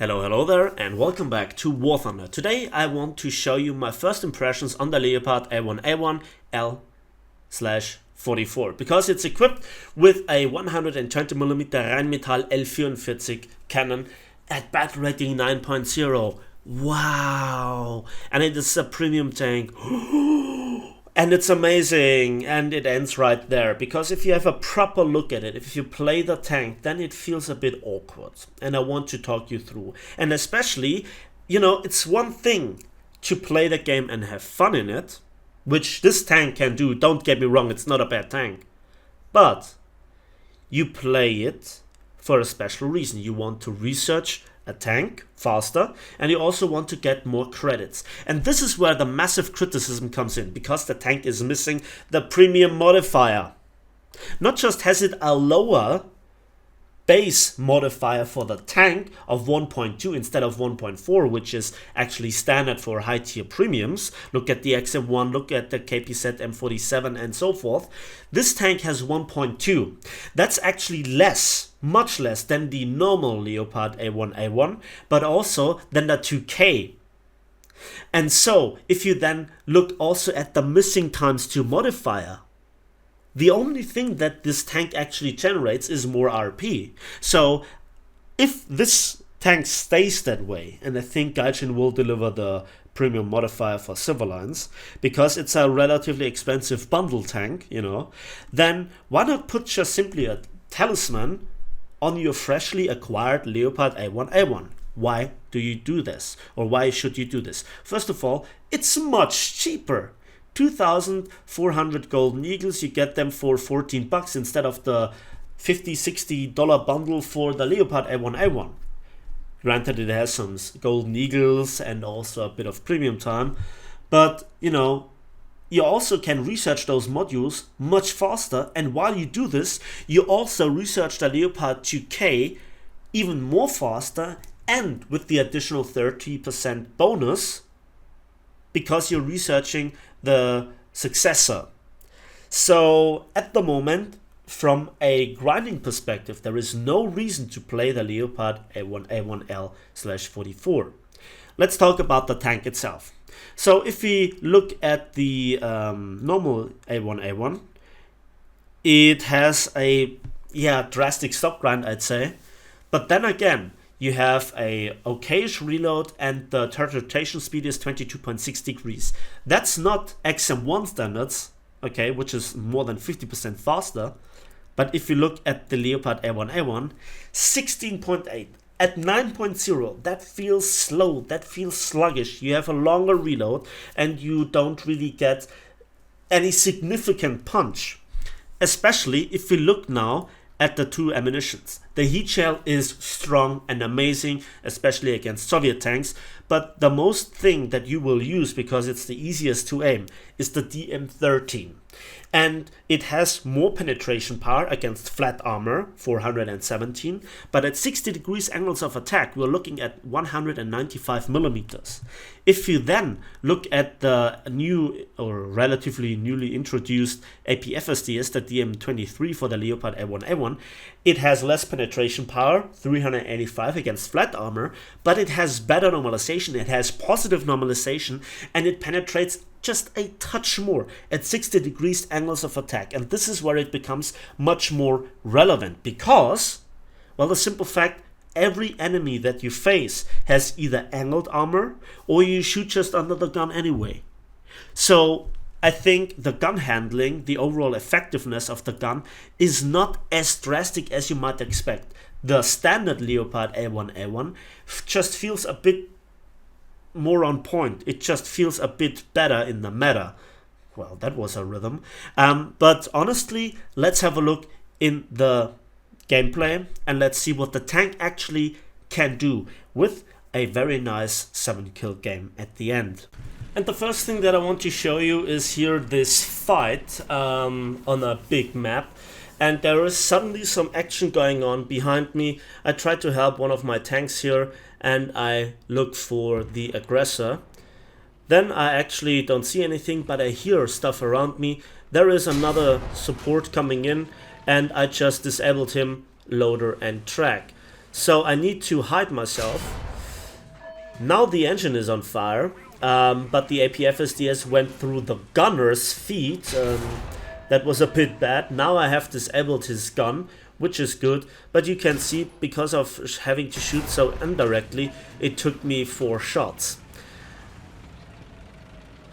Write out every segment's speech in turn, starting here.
Hello there, and welcome back to War Thunder. Today I want to show you my first impressions on the Leopard A1A1 L/44 because it's equipped with a 120mm Rheinmetall L44 cannon at battle rating 9.0. Wow! And it is a premium tank. And it's amazing, and it ends right there, because if you have a proper look at it, if you play the tank, then it feels a bit awkward, and I want to talk you through. And especially, it's one thing to play the game and have fun in it, which this tank can do, don't get me wrong, it's not a bad tank, but you play it for a special reason. You want to research a tank faster, and you also want to get more credits. And this is where the massive criticism comes in, because the tank is missing the premium modifier. Not just has it a lower base modifier for the tank of 1.2 instead of 1.4, which is actually standard for high tier premiums. Look at the XM1, look at the KPZ M47 and so forth. This tank has 1.2. That's actually less, much less than the normal Leopard A1A1, but also than the 2K. And so if you then look also at the missing ×2 modifier, the only thing that this tank actually generates is more RP. So if this tank stays that way, and I think Gaijin will deliver the premium modifier for Civilians, because it's a relatively expensive bundle tank, then why not put just simply a talisman on your freshly acquired Leopard A1A1? Why do you do this? Or why should you do this? First of all, it's much cheaper. 2,400 golden eagles, you get them for $14 instead of the $50-$60 bundle for the Leopard A1A1. Granted, it has some golden eagles and also a bit of premium time, but you also can research those modules much faster, and while you do this, you also research the Leopard 2K even more faster, and with the additional 30% bonus, because you're researching the successor. So at the moment, from a grinding perspective, there is no reason to play the Leopard A1A1 L/44. Let's talk about the tank itself. So if we look at the normal A1A1, it has a drastic stop grind, I'd say. But then again, you have a okayish reload, and the turret rotation speed is 22.6 degrees. That's not XM1 standards, okay, which is more than 50% faster. But if you look at the Leopard A1A1, 16.8 at 9.0, that feels slow, that feels sluggish. You have a longer reload, and you don't really get any significant punch. Especially if we look now at the two ammunitions. The heat shell is strong and amazing, especially against Soviet tanks, but the most thing that you will use, because it's the easiest to aim, is the DM13. And it has more penetration power against flat armor, 417, but at 60 degrees angles of attack, we're looking at 195 millimeters. If you then look at the new or relatively newly introduced APFSDS, the DM23 for the Leopard A1A1, it has less penetration power, 385 against flat armor, but it has better normalization, it has positive normalization, and it penetrates just a touch more at 60 degrees angles of attack. And this is where it becomes much more relevant, because, well, the simple fact, every enemy that you face has either angled armor or you shoot just under the gun anyway. So I think the gun handling, the overall effectiveness of the gun, is not as drastic as you might expect. The standard Leopard A1A1 just feels a bit more on point. It just feels a bit better in the meta. Well, that was a rhythm. But honestly, let's have a look in the gameplay, and let's see what the tank actually can do with a very nice 7-kill game at the end. And the first thing that I want to show you is here this fight on a big map. And there is suddenly some action going on behind me. I try to help one of my tanks here, and I look for the aggressor. Then I actually don't see anything, but I hear stuff around me. There is another support coming in, and I just disabled him, loader and track. So I need to hide myself. Now the engine is on fire, but the APFSDS went through the gunner's feet. That was a bit bad. Now I have disabled his gun, which is good, but you can see because of having to shoot so indirectly, it took me 4 shots.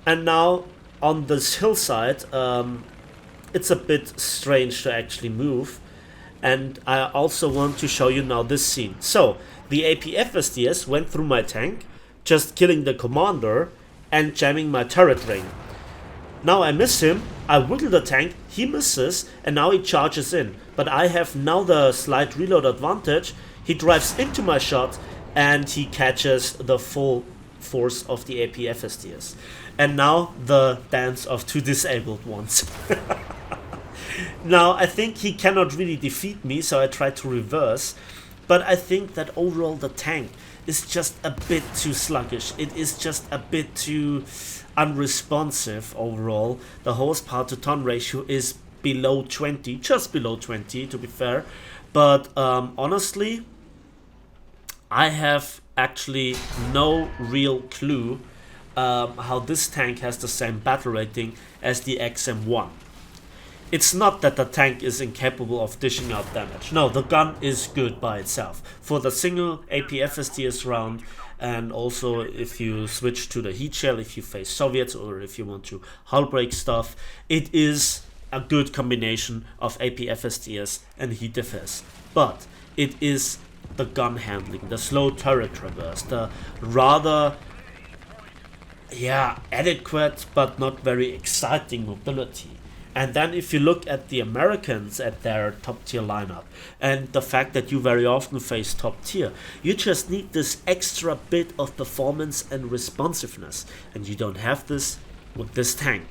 And now on this hillside, it's a bit strange to actually move, and I also want to show you now this scene. So the APFSDS went through my tank, just killing the commander and jamming my turret ring. Now I miss him, I wiggle the tank, he misses, and now he charges in. But I have now the slight reload advantage. He drives into my shot and he catches the full force of the APFSDS. And now the dance of 2 disabled ones. Now I think he cannot really defeat me, so I try to reverse. But I think that overall the tank is just a bit too sluggish. It is just a bit too unresponsive overall. The horsepower to ton ratio is below 20, just below 20 to be fair. But honestly, I have actually no real clue how this tank has the same battle rating as the XM1. It's not that the tank is incapable of dishing out damage. No, the gun is good by itself. For the single APFSDS round, and also if you switch to the heat shell, if you face Soviets or if you want to hull break stuff, it is a good combination of APFSDS and heat defense. But it is the gun handling, the slow turret traverse, the rather adequate but not very exciting mobility. And then if you look at the Americans at their top tier lineup and the fact that you very often face top tier, you just need this extra bit of performance and responsiveness, and you don't have this with this tank.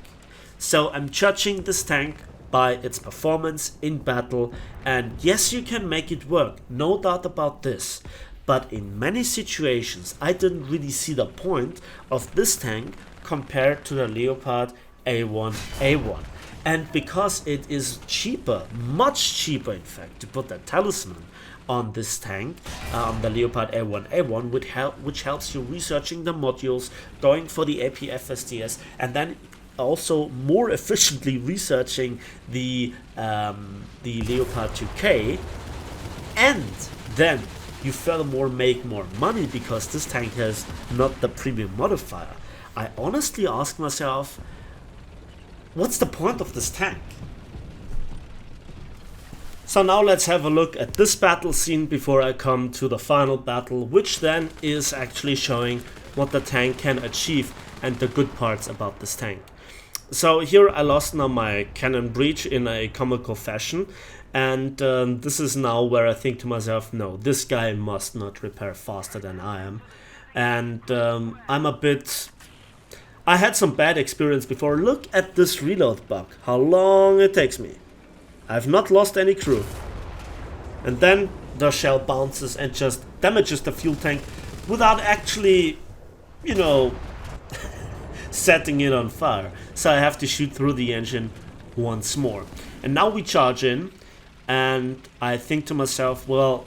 So I'm judging this tank by its performance in battle, and yes, you can make it work, no doubt about this. But in many situations I didn't really see the point of this tank compared to the Leopard A1A1. And because it is cheaper, much cheaper in fact, to put that talisman on this tank, on the Leopard A1A1, which helps you researching the modules, going for the APFSDS, and then also more efficiently researching the Leopard 2K, and then you furthermore make more money because this tank has not the premium modifier. I honestly ask myself, what's the point of this tank? So now let's have a look at this battle scene before I come to the final battle, which then is actually showing what the tank can achieve and the good parts about this tank. So here I lost now my cannon breach in a comical fashion, and this is now where I think to myself, no, this guy must not repair faster than I am. And I had some bad experience before. Look at this reload bug, how long it takes me. I've not lost any crew. And then the shell bounces and just damages the fuel tank without actually, you know, setting it on fire. So I have to shoot through the engine once more. And now we charge in, and I think to myself, well,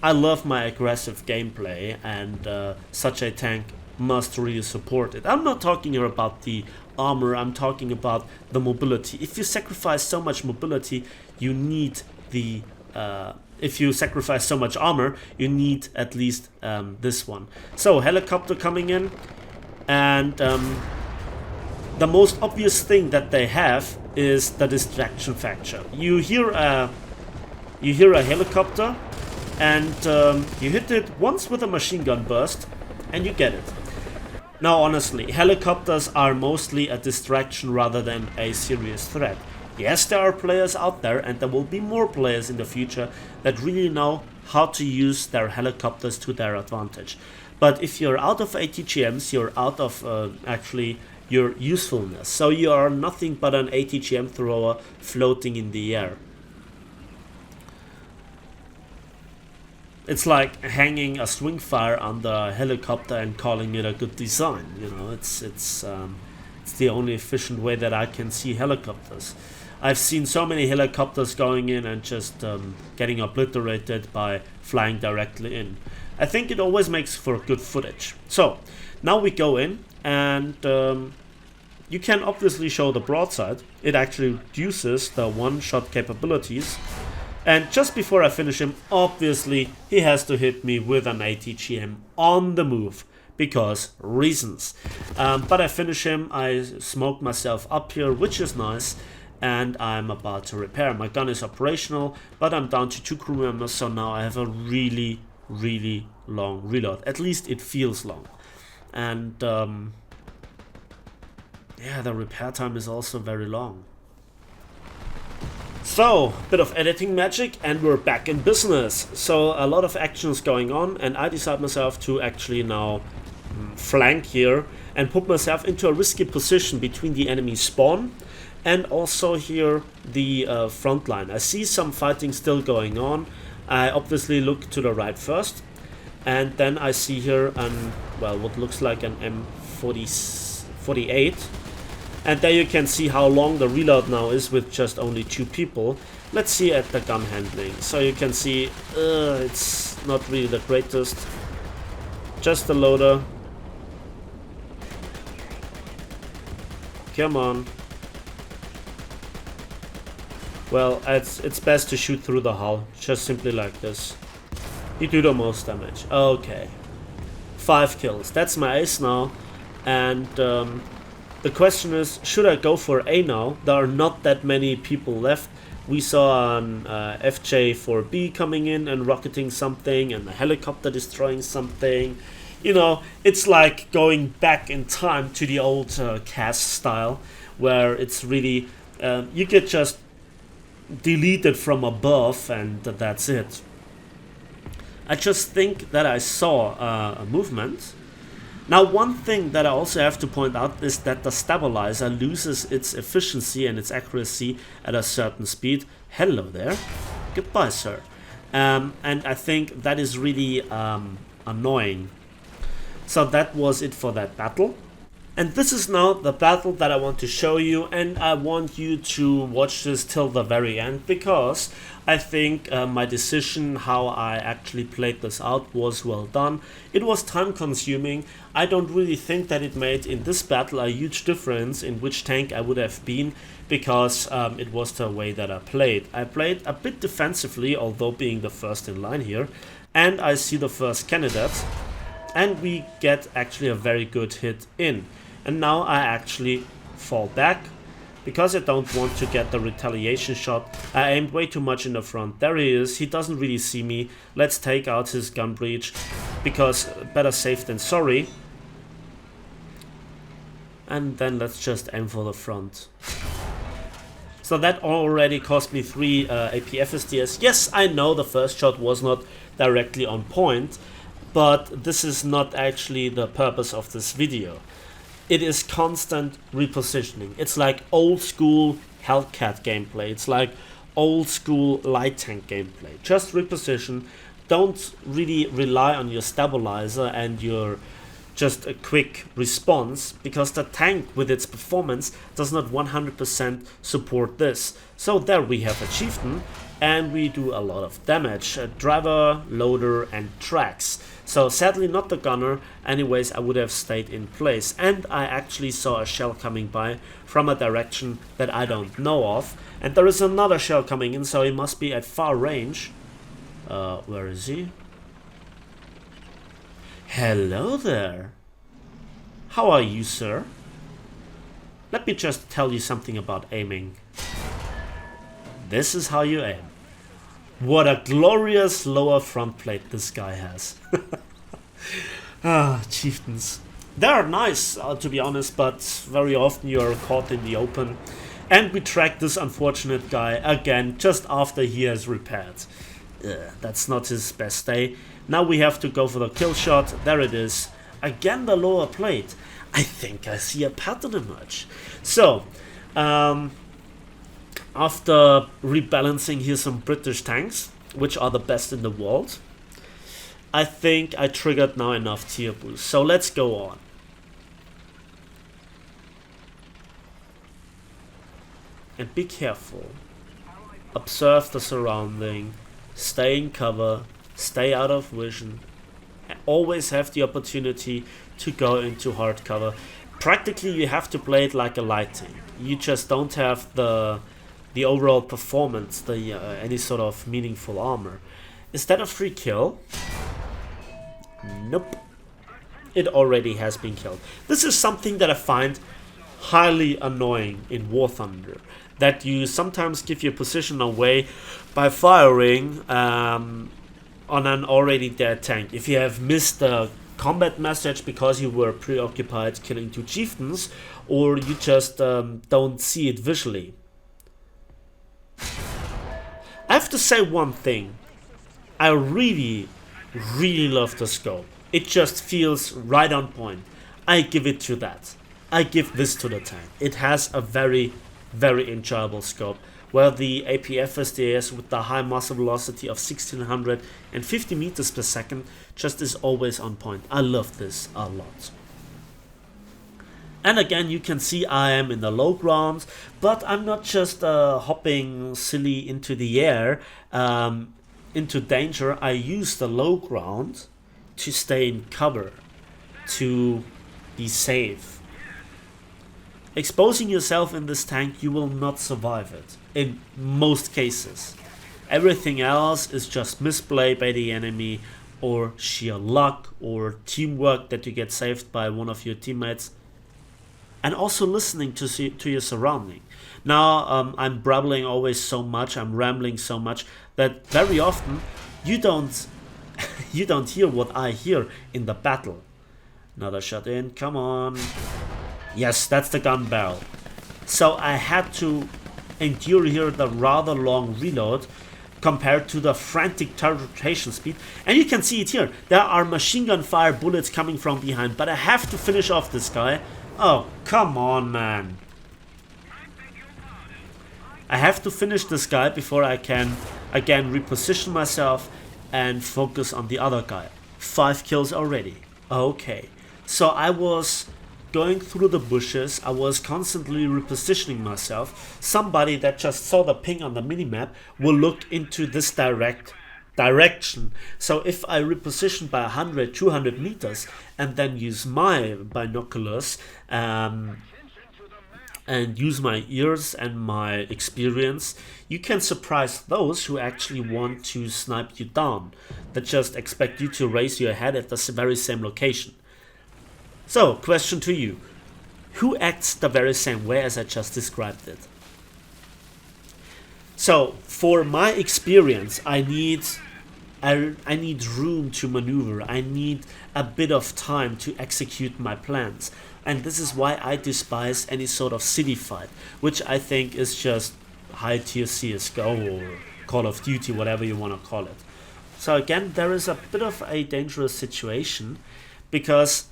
I love my aggressive gameplay, and such a tank must really support it. I'm not talking here about the armor, I'm talking about the mobility. If you sacrifice so much mobility, you need the if you sacrifice so much armor, you need at least this one. So helicopter coming in, and the most obvious thing that they have is the distraction factor. You hear a helicopter, and you hit it once with a machine gun burst, and you get it. Now honestly, helicopters are mostly a distraction rather than a serious threat. Yes, there are players out there, and there will be more players in the future that really know how to use their helicopters to their advantage. But if you're out of ATGMs, you're out of actually your usefulness. So you are nothing but an ATGM thrower floating in the air. It's like hanging a swing fire on the helicopter and calling it a good design. You know, it's the only efficient way that I can see helicopters. I've seen so many helicopters going in and just getting obliterated by flying directly in. I think it always makes for good footage. So now we go in, and you can obviously show the broadside. It actually reduces the one-shot capabilities. And just before I finish him, obviously he has to hit me with an ATGM on the move, because reasons. But I finish him, I smoke myself up here, which is nice, and I'm about to repair. My gun is operational, but I'm down to 2 crew members, so now I have a really, really long reload. At least it feels long. And yeah, the repair time is also very long. So, bit of editing magic and we're back in business. So a lot of action is going on, and I decide myself to actually now flank here and put myself into a risky position between the enemy spawn and also here the front line. I see some fighting still going on. I obviously look to the right first, and then I see here well, what looks like an M48. And there you can see how long the reload now is with just only 2 people. Let's see at the gun handling. So you can see it's not really the greatest. Just the loader. Come on. Well, it's best to shoot through the hull. Just simply like this. You do the most damage. Okay. 5 kills. That's my ace now. And the question is, should I go for A now? There are not that many people left. We saw an FJ-4B coming in and rocketing something, and a helicopter destroying something. You know, it's like going back in time to the old CAS style, where it's really, you get just deleted from above and that's it. I just think that I saw a movement. Now, one thing that I also have to point out is that the stabilizer loses its efficiency and its accuracy at a certain speed. Hello there. Goodbye, sir. And I think that is really annoying. So that was it for that battle. And this is now the battle that I want to show you, and I want you to watch this till the very end, because I think my decision how I actually played this out was well done. It was time consuming. I don't really think that it made in this battle a huge difference in which tank I would have been, because it was the way that I played. I played a bit defensively, although being the first in line here, and I see the first candidate, and we get actually a very good hit in. And now I actually fall back because I don't want to get the retaliation shot. I aimed way too much in the front. There he is. He doesn't really see me. Let's take out his gun breach, because better safe than sorry. And then let's just aim for the front. So that already cost me 3 AP FSDS. Yes, I know the first shot was not directly on point, but this is not actually the purpose of this video. It is constant repositioning. It's like old school Hellcat gameplay. It's like old school light tank gameplay. Just reposition. Don't really rely on your stabilizer and your just a quick response, because the tank with its performance does not 100% support this. So there we have achievement, and we do a lot of damage. Driver, loader and tracks. So sadly not the gunner. Anyways, I would have stayed in place, and I actually saw a shell coming by from a direction that I don't know of, and there is another shell coming in, so he must be at far range. Where is he? Hello there. How are you, sir? Let me just tell you something about aiming. This is how you aim. What a glorious lower front plate this guy has. Chieftains. They are nice, to be honest, but very often you are caught in the open. And we track this unfortunate guy again just after he has repaired. That's not his best day. Now we have to go for the kill shot. There it is. Again the lower plate. I think I see a pattern emerge. So, after rebalancing here some British tanks, which are the best in the world, I think I triggered now enough tier boost. So let's go on. And be careful. Observe the surrounding. Stay in cover. Stay out of vision. always have the opportunity to go into hard cover. Practically you have to play it like a light tank. You just don't have the overall performance, the any sort of meaningful armor. Is that a free kill? Nope. It already has been killed. This is something that I find highly annoying in War Thunder, that you sometimes give your position away by firing on an already dead tank. If you have missed the combat message because you were preoccupied killing 2 chieftains, or you just don't see it visually. I have to say one thing. I really love the scope. It just feels right on point. I give it to that. I give this to the tank. It has a very enjoyable scope, where the APF SDS with the high muzzle velocity of 1650 meters per second just is always on point. I love this a lot. And again, you can see I am in the low ground, but I'm not just hopping silly into the air, into danger. I use the low ground to stay in cover, to be safe. Exposing yourself in this tank, you will not survive it, in most cases. Everything else is just misplay by the enemy, or sheer luck, or teamwork that you get saved by one of your teammates. And also listening to your surrounding. Now I'm brabbling always so much, I'm rambling so much, that very often you don't hear what I hear in the battle. Another shot in, come on. Yes, that's the gun barrel. So I had to endure here the rather long reload compared to the frantic turret rotation speed. And you can see it here. There are machine gun fire bullets coming from behind, but I have to finish off this guy. Oh, come on, man. I have to finish this guy before I can again reposition myself and focus on the other guy. 5 kills already. Okay. So I was going through the bushes, I was constantly repositioning myself. Somebody that just saw the ping on the minimap will look into this direction. So if I reposition by 100, 200 meters and then use my binoculars and use my ears and my experience, you can surprise those who actually want to snipe you down, that just expect you to raise your head at the very same location. So, question to you. Who acts the very same way as I just described it? So, for my experience, I need room to maneuver. I need a bit of time to execute my plans. And this is why I despise any sort of city fight, which I think is just high tier CSGO or Call of Duty, whatever you want to call it. So again, there is a bit of a dangerous situation, because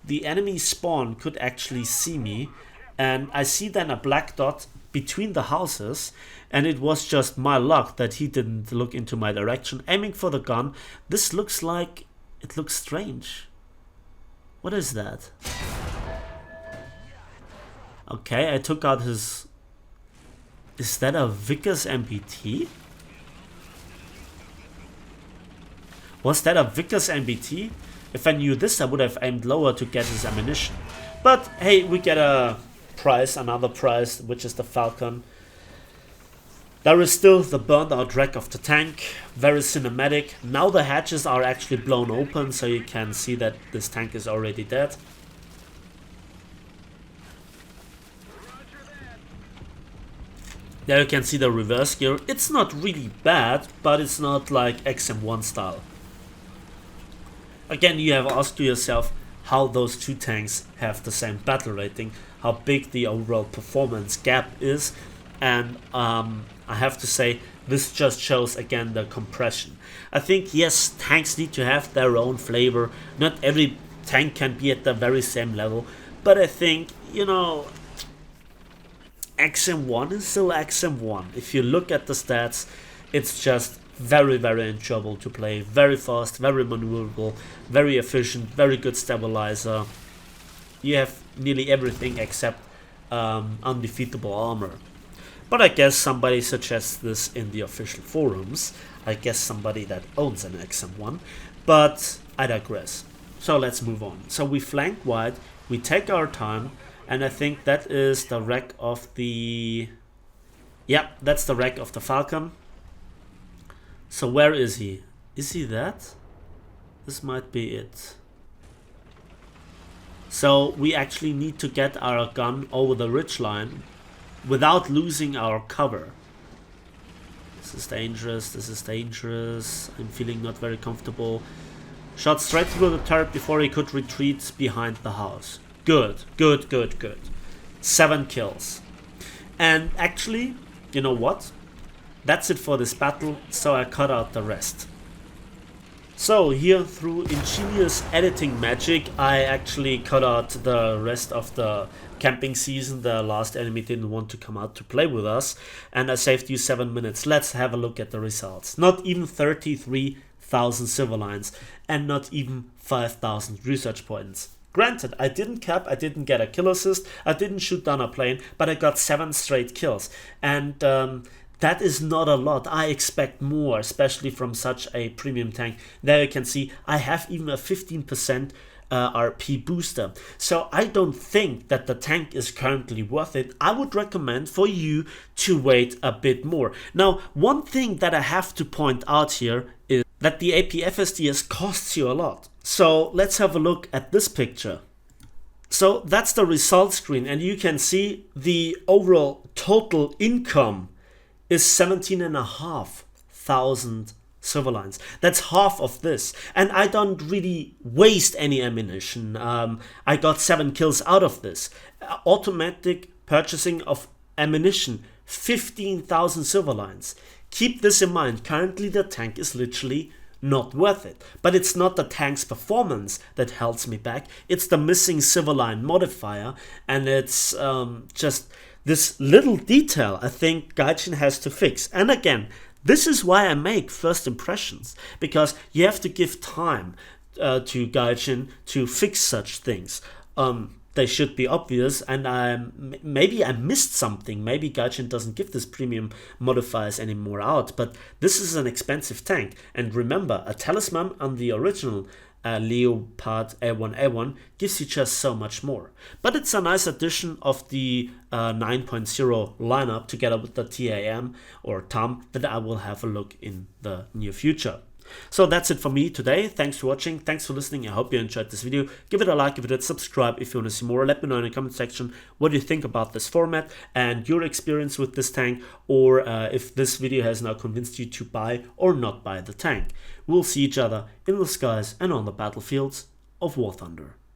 the enemy spawn could actually see me, and I see then a black dot between the houses, and it was just my luck that he didn't look into my direction, aiming for the gun. This looks like, it looks strange. What is that? Okay, I took out his... Is that a Vickers MBT? Was that a Vickers MBT? If I knew this, I would have aimed lower to get his ammunition. But hey, we get a prize, another prize, which is the Falcon. There is still the burned out wreck of the tank, very cinematic. Now the hatches are actually blown open, so you can see that this tank is already dead. There you can see the reverse gear. It's not really bad, but it's not like XM1 style. Again, you have asked yourself how those two tanks have the same battle rating, how big the overall performance gap is, and I have to say, this just shows again the compression. I think yes, tanks need to have their own flavor. Not every tank can be at the very same level, but I think, you know, XM1 is still XM1. If you look at the stats, it's just very enjoyable to play, very fast, very maneuverable, very efficient, very good stabilizer. You have nearly everything except undefeatable armor. But I guess somebody suggests this in the official forums. I guess somebody that owns an XM1. But I digress. So let's move on. So we flank white, we take our time, and I think that is the wreck of the... Yeah, that's the wreck of the Falcon. So where is he? Is he that? This might be it. So we actually need to get our gun over the ridgeline without losing our cover. This is dangerous, this is dangerous. I'm feeling not very comfortable. Shot straight through the turret before he could retreat behind the house. Good, good, good, good. 7 kills. And actually, you know what? That's it for this battle, so I cut out the rest. So here, through ingenious editing magic, I actually cut out the rest of the camping season. The last enemy didn't want to come out to play with us, and I saved you 7 minutes. Let's have a look at the results. Not even 33,000 silver lines, and not even 5,000 research points. Granted, I didn't cap, I didn't get a kill assist, I didn't shoot down a plane, but I got 7 straight kills. And that is not a lot. I expect more, especially from such a premium tank. There you can see I have even a 15% RP booster. So I don't think that the tank is currently worth it. I would recommend for you to wait a bit more. Now, one thing that I have to point out here is that the AP FSDS costs you a lot. So let's have a look at this picture. So that's the result screen, and you can see the overall total income is 17,500 silver lines. That's half of this, and I don't really waste any ammunition. I got 7 kills out of this. Automatic purchasing of ammunition, 15,000 silver lines. Keep this in mind. Currently the tank is literally not worth it, but it's not the tank's performance that holds me back. It's the missing silver line modifier, and it's just this little detail I think Gaijin has to fix. And again, this is why I make first impressions, because you have to give time to Gaijin to fix such things. They should be obvious, and maybe I missed something. Maybe Gaijin doesn't give this premium modifiers anymore out, but this is an expensive tank. And remember, a talisman on the original Leopard A1A1 gives you just so much more. But it's a nice addition of the 9.0 lineup together with the TAM or TAM that I will have a look in the near future. So that's it for me today. Thanks for watching. Thanks for listening. I hope you enjoyed this video. Give it a like, give it a subscribe if you want to see more. Let me know in the comment section what you think about this format and your experience with this tank, or if this video has now convinced you to buy or not buy the tank. We'll see each other in the skies and on the battlefields of War Thunder.